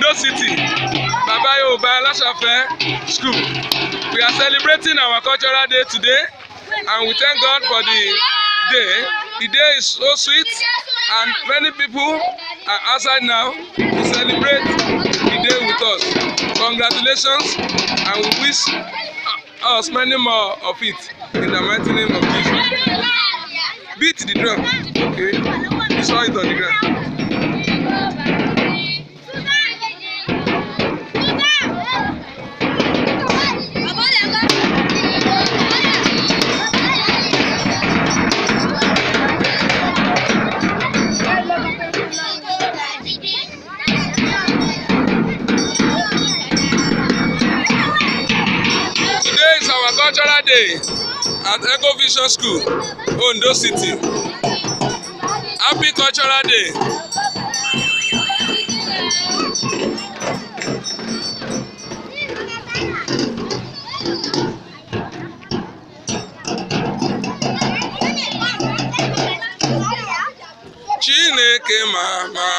Ondo City, Baba Yoruba School. We are celebrating our cultural day today, and we thank God for the day. The day is so sweet, and many people are outside now to celebrate the day with us. Congratulations, and we wish us many more of it in the mighty name of Jesus. Beat the drum. Okay, you saw it on the ground. Cultural day at Eco Vision School, Ondo City. Happy Cultural Day. Chineke mama.